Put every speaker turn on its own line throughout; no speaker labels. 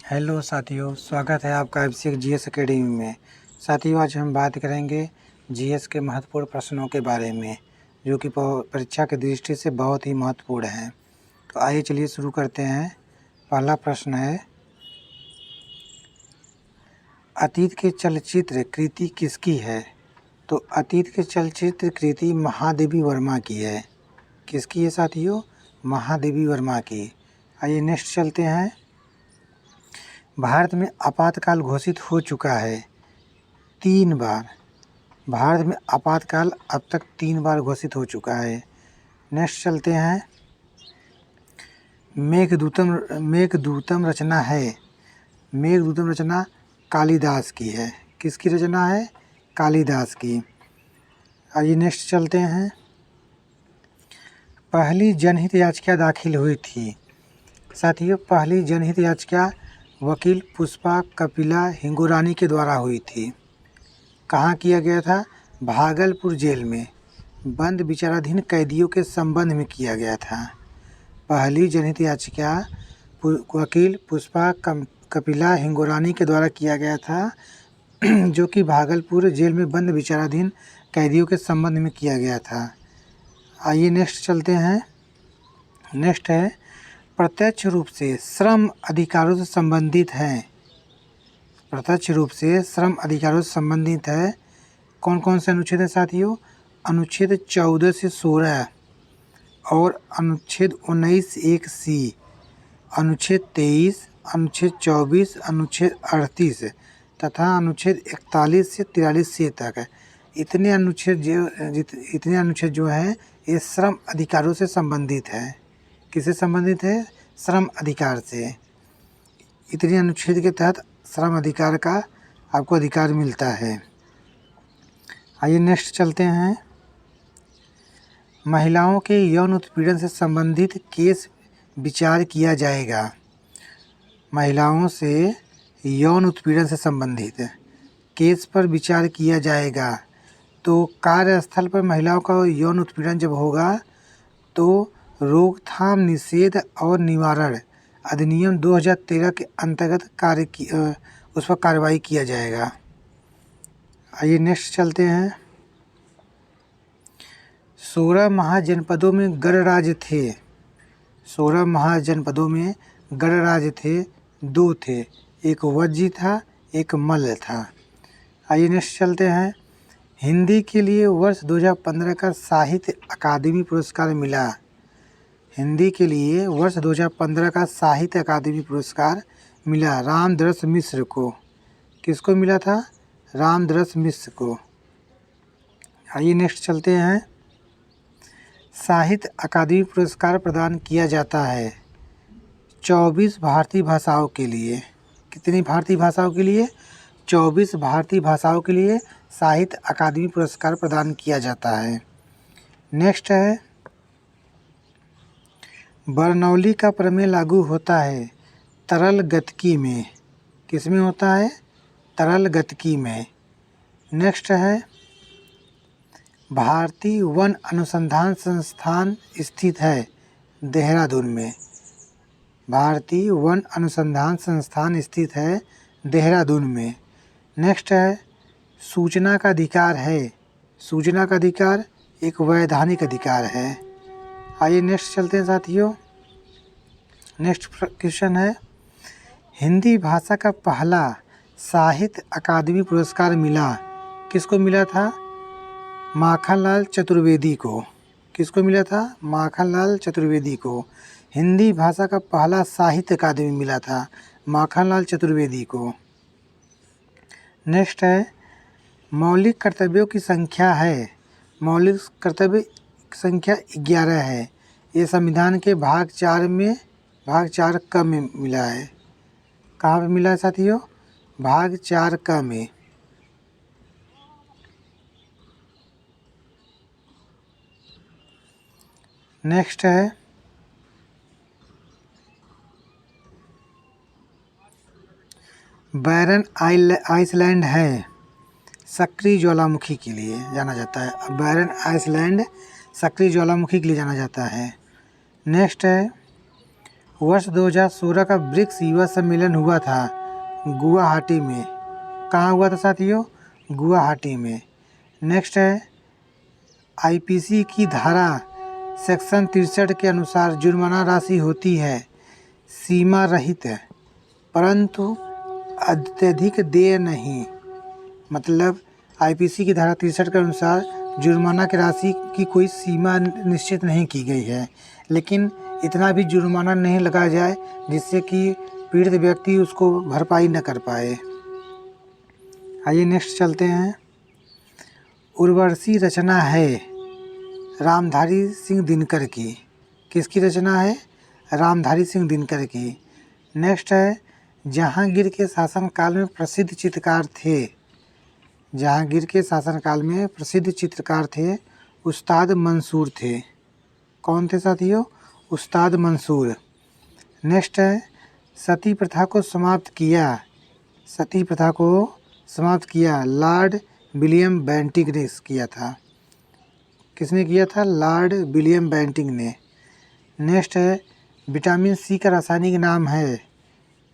Hello साथियों, स्वागत है आपका अभिषेक जीएस एकेडमी में। साथियों, आज हम बात करेंगे जीएस के महत्वपूर्ण प्रश्नों के बारे में, जो कि परीक्षा की दृष्टि से बहुत ही महत्वपूर्ण हैं। तो आइए चलिए शुरू करते हैं। पहला प्रश्न है, अतीत के चलचित्र कृति किसकी है? तो अतीत के चलचित्र कृति महादेवी वर्मा की है। किसकी है साथियों? महादेवी वर्मा की। आइए नेक्स्ट चलते हैं। भारत में आपातकाल घोषित हो चुका है 3 बार। भारत में आपातकाल अब तक 3 बार घोषित हो चुका है। नेक्स्ट चलते हैं। मेघदूतम रचना है। मेघदूतम रचना कालिदास की है। किसकी रचना है? कालिदास की। आइए नेक्स्ट चलते हैं। पहली जनहित याचिका दाखिल हुई थी। साथियों, पहली जनहित याचिका वकील पुष्पा कपिला हिंगोरानी के द्वारा हुई थी। कहाँ किया गया था? भागलपुर जेल में बंद विचाराधीन कैदियों के संबंध में किया गया था। पहली जनहित याचिका वकील पुष्पा कपिला हिंगोरानी के द्वारा किया गया था, जो कि भागलपुर जेल में बंद विचाराधीन कैदियों के संबंध में किया गया था। आइए नेक्स्ट चलते हैं। नेक्स्ट है, प्रत्यक्ष रूप से श्रम अधिकारों से संबंधित हैं। प्रत्यक्ष रूप से श्रम अधिकारों से संबंधित है। कौन कौन से अनुच्छेद हैं साथियों? अनुच्छेद 14 से 16 और अनुच्छेद 19(1)(c), अनुच्छेद 23, अनुच्छेद 24, अनुच्छेद 38 तथा अनुच्छेद 41 से 43 तक। इतने अनुच्छेद जो हैं ये श्रम अधिकारों से संबंधित है। किससे संबंधित है? श्रम अधिकार से। इतने अनुच्छेद के तहत श्रम अधिकार का आपको अधिकार मिलता है। आइए नेक्स्ट चलते हैं। महिलाओं के यौन उत्पीड़न से संबंधित केस विचार किया जाएगा। महिलाओं से यौन उत्पीड़न से संबंधित केस पर विचार किया जाएगा। तो कार्यस्थल पर महिलाओं का यौन उत्पीड़न जब होगा तो रोकथाम, निषेध और निवारण अधिनियम 2013 के अंतर्गत उस पर कार्रवाई किया जाएगा। आइए नेक्स्ट चलते हैं। 16 महाजनपदों में गणराज्य थे। 16 महाजनपदों में गणराज्य थे, 2 थे। एक वज्जी था, एक मल्ल था। आइए नेक्स्ट चलते हैं। हिंदी के लिए वर्ष 2015 का साहित्य अकादमी पुरस्कार मिला। हिंदी के लिए वर्ष 2015 का साहित्य अकादमी पुरस्कार मिला रामदरस मिश्र को। किसको मिला था? रामदरस मिश्र को। आइए नेक्स्ट चलते हैं। साहित्य अकादमी पुरस्कार प्रदान किया जाता है 24 भारतीय भाषाओं के लिए। कितनी भारतीय भाषाओं के लिए? 24 भारतीय भाषाओं के लिए साहित्य अकादमी पुरस्कार प्रदान किया जाता है। नेक्स्ट है, बर्नौली का प्रमेय लागू होता है तरल गतिकी में। किस में होता है? तरल गतिकी में। नेक्स्ट है, भारतीय वन अनुसंधान संस्थान स्थित है देहरादून में। भारतीय वन अनुसंधान संस्थान स्थित है देहरादून में। नेक्स्ट है, सूचना का अधिकार है। सूचना का अधिकार एक वैधानिक अधिकार है। आइए नेक्स्ट चलते हैं साथियों। नेक्स्ट क्वेश्चन है, हिंदी भाषा का पहला साहित्य अकादमी पुरस्कार मिला। किसको मिला था? माखनलाल चतुर्वेदी को। किसको मिला था? माखनलाल चतुर्वेदी को। हिंदी भाषा का पहला साहित्य अकादमी मिला था माखनलाल चतुर्वेदी को। नेक्स्ट है, मौलिक कर्तव्यों की संख्या है। मौलिक कर्तव्य संख्या 11 है। ये संविधान के भाग 4 क में मिला है। कहाँ पे मिला है साथियों? भाग 4 क में। नेक्स्ट है, बैरन आइसलैंड है सक्रिय ज्वालामुखी के लिए जाना जाता है। बैरन आइसलैंड सक्रिय ज्वालामुखी के लिए जाना जाता है। नेक्स्ट है, वर्ष 2016 का ब्रिक्स युवा सम्मेलन हुआ था गुवाहाटी में। कहाँ हुआ था साथियों? गुवाहाटी में। नेक्स्ट है आईपीसी की धारा सेक्शन 63 के अनुसार जुर्माना राशि होती है सीमा रहित परंतु अत्यधिक देय नहीं। मतलब आईपीसी की धारा 63 के अनुसार जुर्माना की राशि की कोई सीमा निश्चित नहीं की गई है, लेकिन इतना भी जुर्माना नहीं लगाया जाए जिससे कि पीड़ित व्यक्ति उसको भरपाई न कर पाए। आइए नेक्स्ट चलते हैं। उर्वशी रचना है रामधारी सिंह दिनकर की। किसकी रचना है? रामधारी सिंह दिनकर की। नेक्स्ट है जहांगीर के शासनकाल में प्रसिद्ध चित्रकार थे। जहांगीर के शासनकाल में प्रसिद्ध चित्रकार थे उस्ताद मंसूर थे। कौन थे साथियों? उस्ताद मंसूर। नेक्स्ट है सती प्रथा को समाप्त किया। सती प्रथा को समाप्त किया लॉर्ड विलियम बेंटिंक ने किया था। किसने किया था? लॉर्ड विलियम बेंटिंक ने। नेक्स्ट है विटामिन सी का रासायनिक नाम है।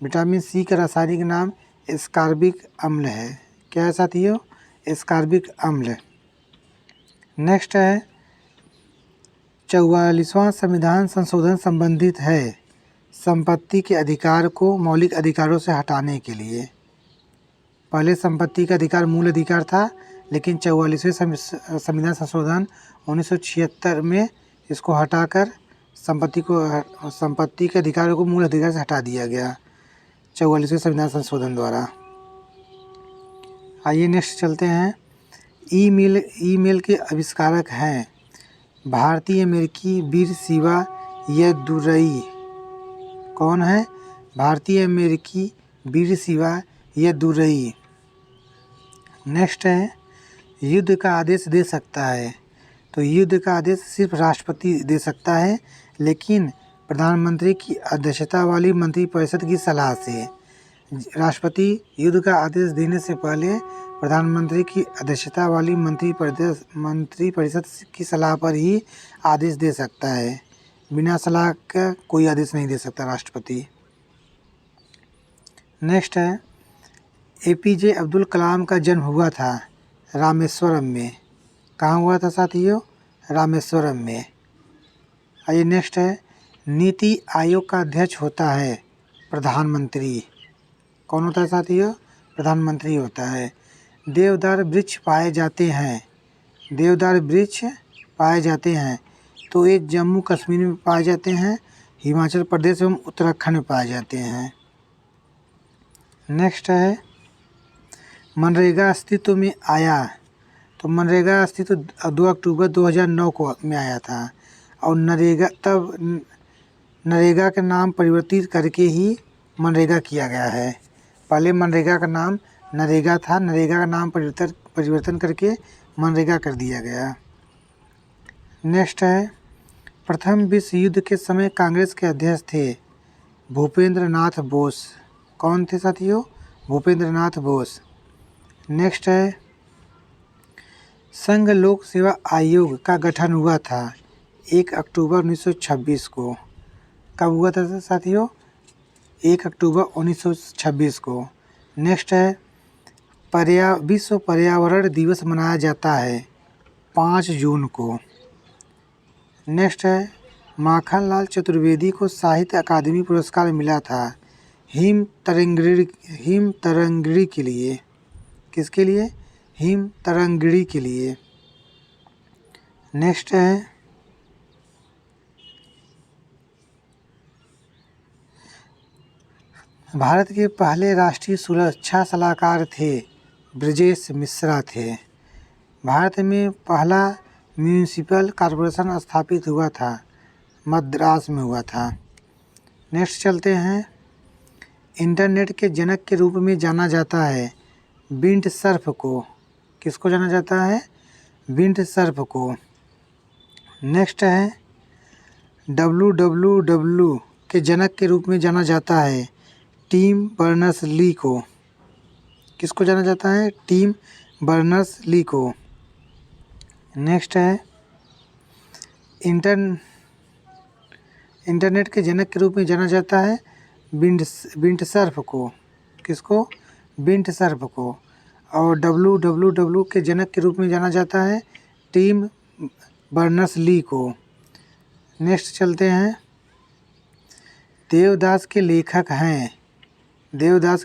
विटामिन सी का रासायनिक नाम एस्कॉर्बिक अम्ल है। क्या है साथियों? एस्कॉर्बिक अम्ल। नेक्स्ट है 44वां संविधान संशोधन संबंधित है संपत्ति के अधिकार को मौलिक अधिकारों से हटाने के लिए। पहले संपत्ति का अधिकार मूल अधिकार था, लेकिन 44वें संविधान संशोधन 1976 में इसको हटाकर संपत्ति के अधिकारों को मूल अधिकार से हटा दिया गया 44वें संविधान संशोधन द्वारा। आइए नेक्स्ट चलते हैं। ईमेल के आविष्कारक हैं भारतीय अमेरिकी वीर शिवा येदुरई। कौन है? भारतीय अमेरिकी वीर शिवा येदुरई। नेक्स्ट है युद्ध का आदेश दे सकता है। तो युद्ध का आदेश सिर्फ राष्ट्रपति दे सकता है, लेकिन प्रधानमंत्री की अध्यक्षता वाली मंत्रिपरिषद की सलाह से। राष्ट्रपति युद्ध का आदेश देने से पहले प्रधानमंत्री की अध्यक्षता वाली मंत्रिपरिषद की सलाह पर ही आदेश दे सकता है। बिना सलाह का कोई आदेश नहीं दे सकता राष्ट्रपति। नेक्स्ट है एपीजे अब्दुल कलाम का जन्म हुआ था रामेश्वरम में। कहाँ हुआ था साथियों? रामेश्वरम में। आइए नेक्स्ट है नीति आयोग का अध्यक्ष होता है प्रधानमंत्री। कौन होता है साथियों? प्रधानमंत्री होता है। देवदार वृक्ष पाए जाते हैं। देवदार वृक्ष पाए जाते हैं तो ये जम्मू कश्मीर में पाए जाते हैं, हिमाचल प्रदेश एवं उत्तराखंड में पाए जाते हैं। नेक्स्ट है मनरेगा अस्तित्व में आया। तो मनरेगा अस्तित्व 2 अक्टूबर 2009 को में आया था और नरेगा का नाम परिवर्तित करके ही मनरेगा किया गया है। पहले मनरेगा का नाम नरेगा था, नरेगा का नाम परिवर्तन करके मनरेगा कर दिया गया। नेक्स्ट है प्रथम विश्व युद्ध के समय कांग्रेस के अध्यक्ष थे भूपेंद्र नाथ बोस। कौन थे साथियों? भूपेंद्र नाथ बोस। नेक्स्ट है संघ लोक सेवा आयोग का गठन हुआ था 1 अक्टूबर 1926 को। कब हुआ था साथियों? 1 अक्टूबर 1926 को। नेक्स्ट है विश्व पर्यावरण दिवस मनाया जाता है 5 जून को। नेक्स्ट है माखनलाल चतुर्वेदी को साहित्य अकादमी पुरस्कार मिला था हिम तरंगिणी के लिए। किसके लिए? हिम तरंगिणी के लिए। नेक्स्ट है भारत के पहले राष्ट्रीय सुरक्षा सलाहकार थे ब्रजेश मिश्रा थे। भारत में पहला म्यूनिसिपल कॉरपोरेशन स्थापित हुआ था मद्रास में हुआ था। नेक्स्ट चलते हैं इंटरनेट के जनक के रूप में जाना जाता है विंड सर्फ को। किसको जाना जाता है? विंड सर्फ को। नेक्स्ट है www के जनक के रूप में जाना जाता है टिम बर्नर्स-ली को। किसको जाना जाता है? टिम बर्नर्स-ली को। नेक्स्ट है इंटरनेट के जनक के रूप में जाना जाता है बिंटसर्फ को। किसको? बिंटसर्फ को। और WWW के जनक के रूप में जाना जाता है टिम बर्नर्स-ली को। नेक्स्ट चलते हैं। देवदास के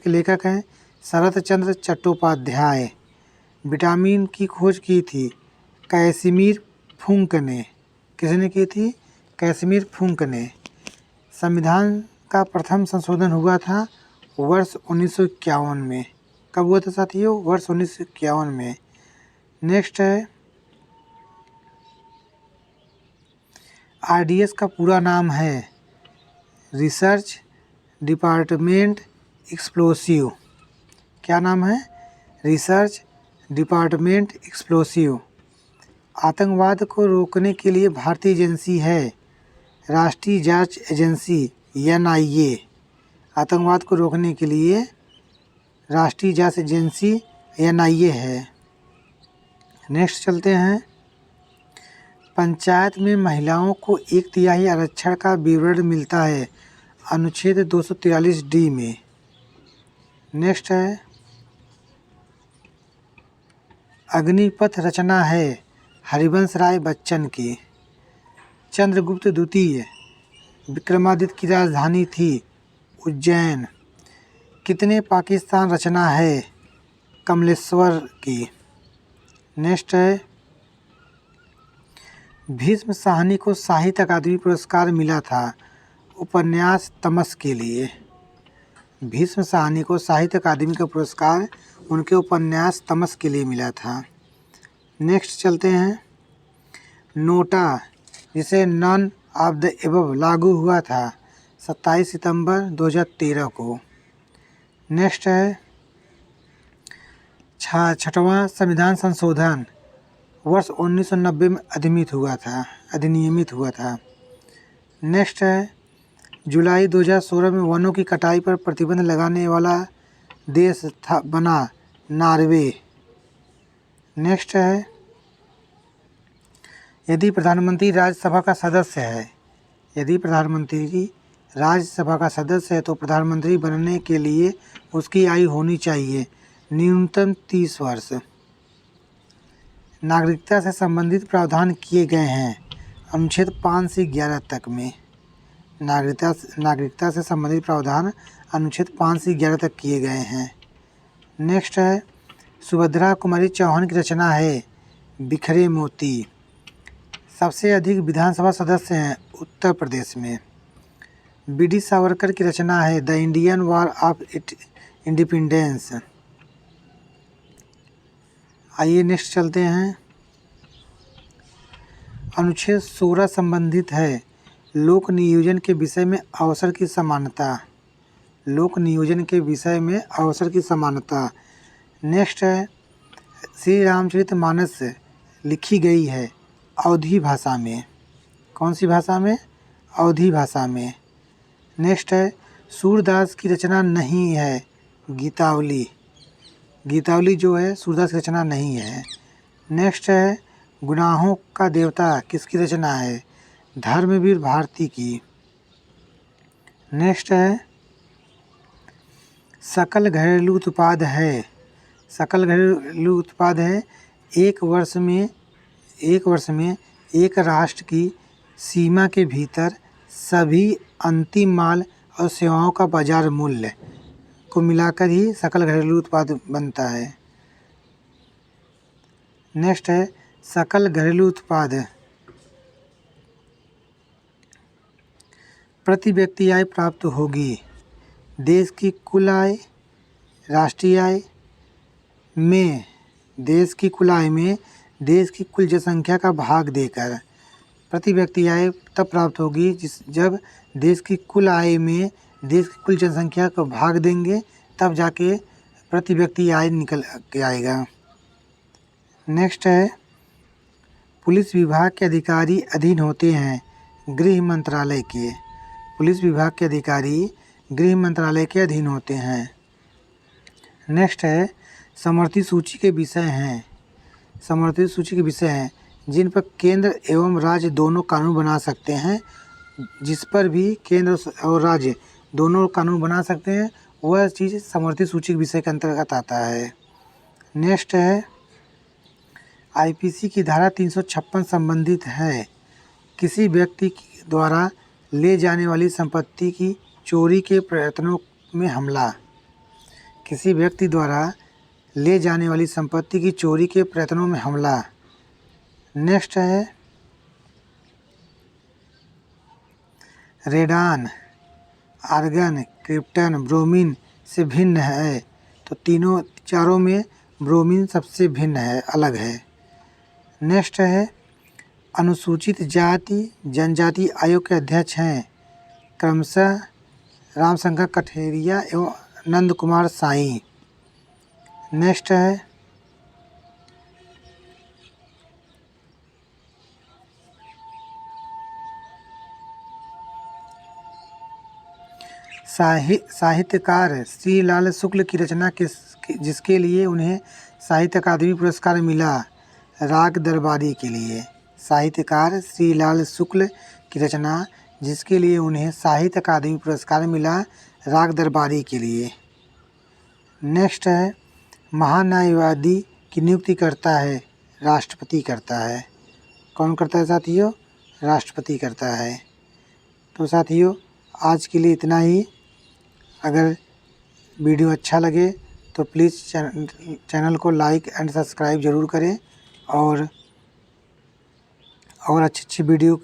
लेखक हैं शरत चंद्र चट्टोपाध्याय। विटामिन की खोज की थी कैसिमिर फुंक ने। किसने की थी? कैसिमिर फुंक ने। संविधान का प्रथम संशोधन हुआ था वर्ष 1951 में। कब हुआ था साथियों? वर्ष 1951 में। नेक्स्ट है RDS का पूरा नाम है रिसर्च डिपार्टमेंट एक्सप्लोसिव। क्या नाम है? Research department explosive. आतंकवाद को रोकने के लिए भारतीय एजेंसी है राष्ट्रीय जांच एजेंसी NIA। आतंकवाद को रोकने के लिए राष्ट्रीय जांच एजेंसी NIA है। नेक्स्ट चलते हैं। पंचायत में महिलाओं को 1/3 आरक्षण का विवरण मिलता है अनुच्छेद 243D में। नेक्स्ट है अग्निपथ रचना है हरिवंश राय बच्चन की। चंद्रगुप्त द्वितीय विक्रमादित्य की राजधानी थी उज्जैन। कितने पाकिस्तान रचना है कमलेश्वर की। नेक्स्ट है भीष्म साहनी को साहित्य अकादमी पुरस्कार मिला था उपन्यास तमस के लिए। भीष्म साहनी को साहित्य अकादमी का पुरस्कार उनके उपन्यास तमस के लिए मिला था। नेक्स्ट चलते हैं। नोटा जिसे नन ऑफ द एबव लागू हुआ था 27 सितंबर 2013 को। नेक्स्ट है 6वां संविधान संशोधन वर्ष 1990 में अधिनियमित हुआ था। नेक्स्ट है जुलाई 2016 में वनों की कटाई पर प्रतिबंध लगाने वाला देश बना नॉर्वे। नेक्स्ट है यदि प्रधानमंत्री राज्यसभा का सदस्य है तो प्रधानमंत्री बनने के लिए उसकी आयु होनी चाहिए न्यूनतम 30 वर्ष। नागरिकता से संबंधित प्रावधान किए गए हैं अनुच्छेद 5 से 11 तक में। नागरिकता से संबंधित प्रावधान अनुच्छेद 5 से 11 तक किए गए हैं। नेक्स्ट है सुभद्रा कुमारी चौहान की रचना है बिखरे मोती। सबसे अधिक विधानसभा सदस्य हैं उत्तर प्रदेश में। BD सावरकर की रचना है the Indian war of independence. आइए नेक्स्ट चलते हैं। अनुच्छेद 16 संबंधित है लोक नियोजन के विषय में अवसर की समानता। नेक्स्ट है श्री रामचरितमानस लिखी गई है अवधी भाषा में। कौन सी भाषा में? अवधी भाषा में। नेक्स्ट है सूरदास की रचना नहीं है गीतावली जो है सूरदास की रचना नहीं है। नेक्स्ट है गुनाहों का देवता किसकी रचना है धर्मवीर भारती की। नेक्स्ट है सकल घरेलू उत्पाद है एक वर्ष में एक राष्ट्र की सीमा के भीतर सभी अंतिम माल और सेवाओं का बाजार मूल्य को मिलाकर ही सकल घरेलू उत्पाद बनता है। नेक्स्ट है सकल घरेलू उत्पाद प्रति व्यक्ति आय प्राप्त होगी देश की कुल आय राष्ट्रीय आय में देश की कुल कुल जनसंख्या का भाग देकर। प्रति व्यक्ति आय तब प्राप्त होगी जब देश की कुल आय में देश की कुल जनसंख्या को भाग देंगे तब जाके प्रति व्यक्ति आय निकल के आएगा। नेक्स्ट है पुलिस विभाग के अधिकारी अधीन होते हैं गृह मंत्रालय के। पुलिस विभाग के अधिकारी गृह मंत्रालय के अधीन होते हैं। नेक्स्ट है समर्थित सूची के विषय हैं जिन पर केंद्र एवं राज्य दोनों कानून बना सकते हैं जिस पर भी केंद्र और राज्य दोनों कानून बना सकते हैं, वह चीज़ समवर्ती सूची विषय के अंतर्गत आता है। नेक्स्ट है, आईपीसी की धारा 356 संबंधित है किसी व्यक्ति द्वारा ले जाने वाली संपत्ति की चोरी के प्रयत्नों में हमला। किसी व्यक्ति द्वारा ले जाने वाली संपत्ति की चोरी के प्रयत्नों में हमला। नेक्स्ट है, रेडान, आर्गन, क्रिप्टन, ब्रोमीन से भिन्न है, तो चारों में ब्रोमीन सबसे भिन्न है, अलग है। नेक्स्ट है, अनुसूचित जाति जनजाति आयोग के अध्यक्ष हैं क्रमशः रामशंकर कठेरिया एवं नंद कुमार साई। नेक्स्ट है, साहित्यकार श्रीलाल शुक्ल की रचना जिसके लिए उन्हें साहित्य अकादमी पुरस्कार मिला, राग दरबारी के लिए। साहित्यकार श्रीलाल शुक्ल की रचना जिसके लिए उन्हें साहित्य अकादमी पुरस्कार मिला, राग दरबारी के लिए। नेक्स्ट है, महान्यायवादी की नियुक्ति करता है, राष्ट्रपति करता है। कौन करता है साथियों? राष्ट्रपति करता है। तो साथियों, आज के लिए इतना ही। अगर वीडियो अच्छा लगे तो प्लीज़ चैनल को लाइक एंड सब्सक्राइब ज़रूर करें और अच्छी वीडियो